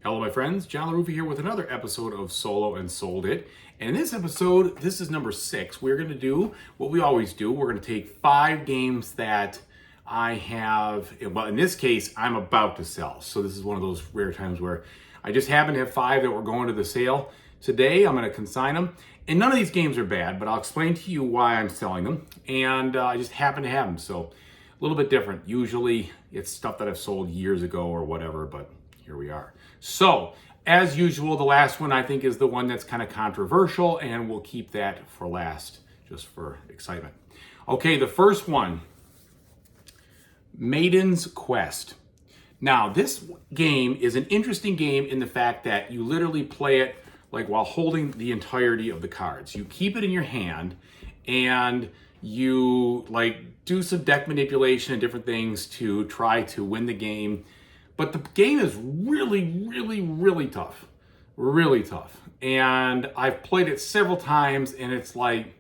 Hello, my friends. John LaRuffa here with another episode of Solo and Sold It. And in this episode, this is number 6. We're going to do what we always do. We're going to take 5 games that I have, well, in this case, I'm about to sell. So this is one of those rare times where I just happen to have 5 that were going to the sale. Today, I'm going to consign them. And none of these games are bad, but I'll explain to you why I'm selling them. And I just happen to have them. So a little bit different. Usually, it's stuff that I've sold years ago or whatever, but here we are. So, as usual, the last one I think is the one that's kind of controversial, and we'll keep that for last, just for excitement. Okay, the first one, Maidens Quest. Now, this game is an interesting game in the fact that you literally play it like while holding the entirety of the cards. You keep it in your hand, and you like do some deck manipulation and different things to try to win the game. But the game is really tough. Really tough. And I've played it several times, and it's like,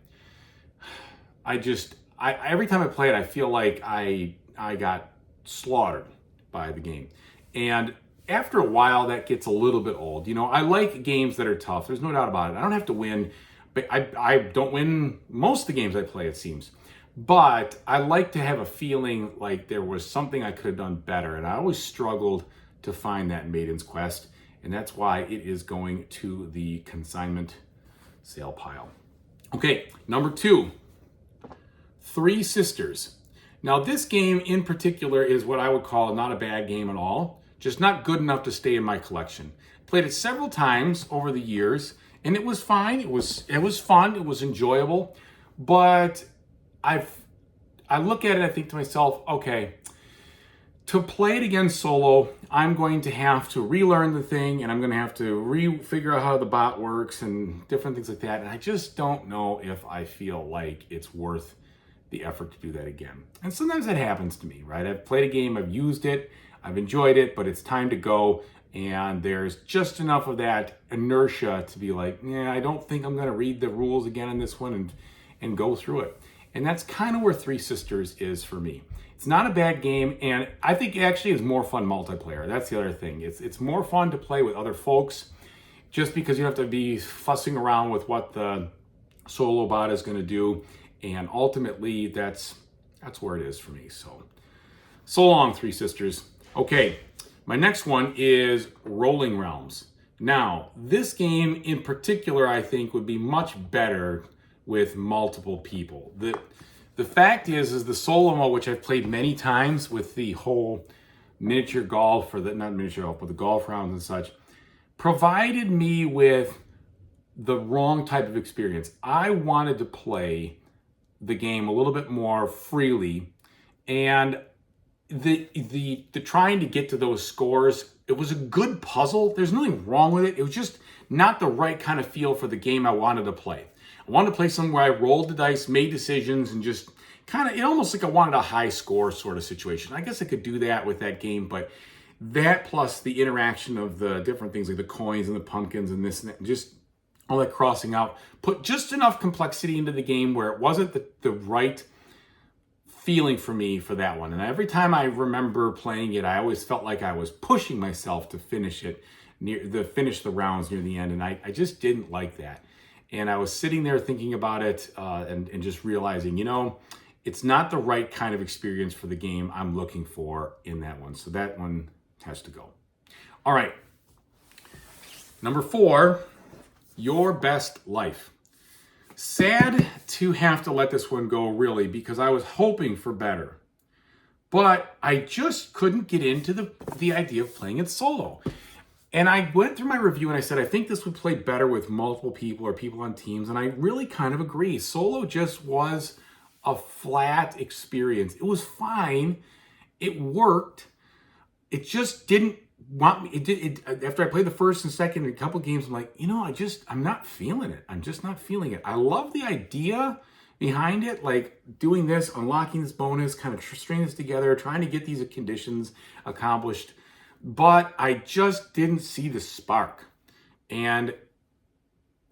every time I play it, I feel like I got slaughtered by the game. And after a while, that gets a little bit old. You know, I like games that are tough. There's no doubt about it. I don't have to win, but I don't win most of the games I play, it seems. But I like to have a feeling like there was something I could have done better. And I always struggled to find that in Maidens Quest. And that's why it is going to the consignment sale pile. Okay, number 2, Three Sisters. Now this game in particular is what I would call not a bad game at all. Just not good enough to stay in my collection. Played it several times over the years, and it was fine. It was fun. It was enjoyable. But I look at it, I think to myself, okay, to play it again solo, I'm going to have to relearn the thing, and I'm going to have to figure out how the bot works and different things like that. And I just don't know if I feel like it's worth the effort to do that again. And sometimes that happens to me, right? I've played a game, I've used it, I've enjoyed it, but it's time to go. And there's just enough of that inertia to be like, yeah, I don't think I'm going to read the rules again in this one and go through it. And that's kind of where Three Sisters is for me. It's not a bad game, and I think it actually is more fun multiplayer. That's the other thing. It's more fun to play with other folks just because you have to be fussing around with what the solo bot is going to do. And ultimately, that's where it is for me. So long, Three Sisters. Okay, my next one is Rolling Realms. Now, this game in particular, I think, would be much better with multiple people. The fact is the solo mode, which I've played many times with the whole miniature golf, or not miniature golf, but the golf rounds and such, provided me with the wrong type of experience. I wanted to play the game a little bit more freely, and the trying to get to those scores, it was a good puzzle. There's nothing wrong with it. It was just not the right kind of feel for the game I wanted to play. I wanted to play something where I rolled the dice, made decisions, and just kind of, it almost like I wanted a high score sort of situation. I guess I could do that with that game, but that plus the interaction of the different things like the coins and the pumpkins and this and that, and just all that crossing out, put just enough complexity into the game where it wasn't the right feeling for me for that one. And every time I remember playing it, I always felt like I was pushing myself to finish it, finish the rounds near the end, and I just didn't like that. And I was sitting there thinking about it and just realizing, you know, it's not the right kind of experience for the game I'm looking for in that one. So that one has to go. All right. Number 4, Your Best Life. Sad to have to let this one go, really, because I was hoping for better. But I just couldn't get into the idea of playing it solo. And I went through my review and I said, I think this would play better with multiple people or people on teams. And I really kind of agree. Solo just was a flat experience. It was fine. It worked. It just didn't want me. After I played the first and second and a couple games, I'm like, you know, I'm not feeling it. I'm just not feeling it. I love the idea behind it, like doing this, unlocking this bonus, kind of stringing this together, trying to get these conditions accomplished. But I just didn't see the spark. And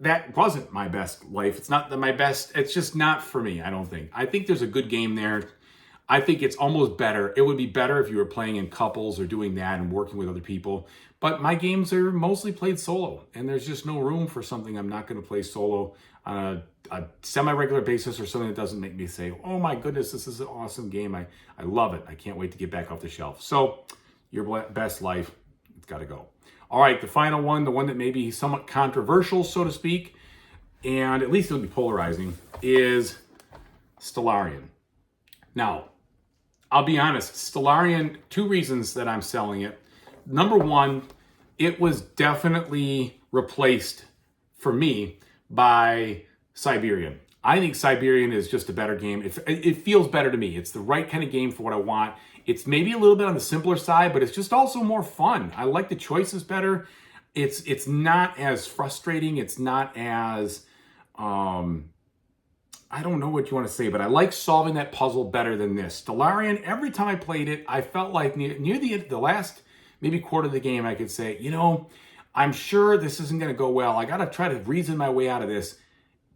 that wasn't my best life. It's not my best. It's just not for me, I don't think. I think there's a good game there. I think it's almost better. It would be better if you were playing in couples or doing that and working with other people. But my games are mostly played solo, and there's just no room for something I'm not going to play solo on a semi-regular basis, or something that doesn't make me say, oh my goodness, this is an awesome game. I love it. I can't wait to get back off the shelf. So your best life, it's got to go. All right, the final one, the one that may be somewhat controversial, so to speak, and at least it'll be polarizing, is Stellarian. Now, I'll be honest, Stellarian, 2 reasons that I'm selling it. Number one, it was definitely replaced for me by Siberian. I think Siberian is just a better game. It feels better to me. It's the right kind of game for what I want. It's maybe a little bit on the simpler side, but it's just also more fun. I like the choices better. It's not as frustrating. It's not as, I don't know what you want to say, but I like solving that puzzle better than this. Stellarian, every time I played it, I felt like near the end, the last maybe quarter of the game, I could say, I'm sure this isn't going to go well. I got to try to reason my way out of this.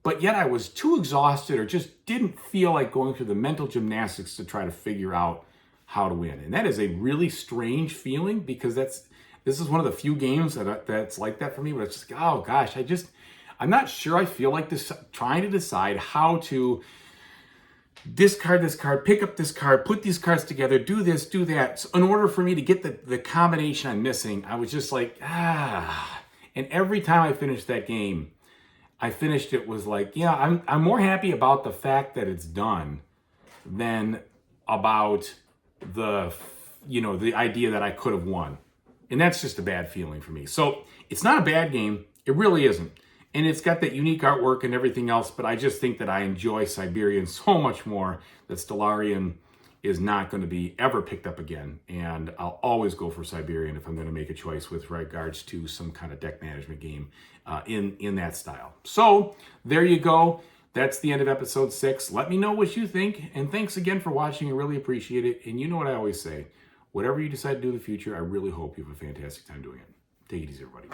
But yet I was too exhausted or just didn't feel like going through the mental gymnastics to try to figure out how to win. And that is a really strange feeling, because this is one of the few games that's like that for me, where it's just, oh gosh, I'm not sure I feel like this, trying to decide how to discard this card, pick up this card, put these cards together, do this, do that. So in order for me to get the combination I'm missing, I was just like, And every time I finished that game, it was like, yeah, I'm more happy about the fact that it's done than about the idea that I could have won. And that's just a bad feeling for me. So it's not a bad game. It really isn't. And it's got that unique artwork and everything else, but I just think that I enjoy Siberian so much more that Stellarian is not going to be ever picked up again. And I'll always go for Siberian if I'm going to make a choice with regards to some kind of deck management game in that style. So there you go. That's the end of episode 6. Let me know what you think. And thanks again for watching. I really appreciate it. And you know what I always say, whatever you decide to do in the future, I really hope you have a fantastic time doing it. Take it easy, everybody.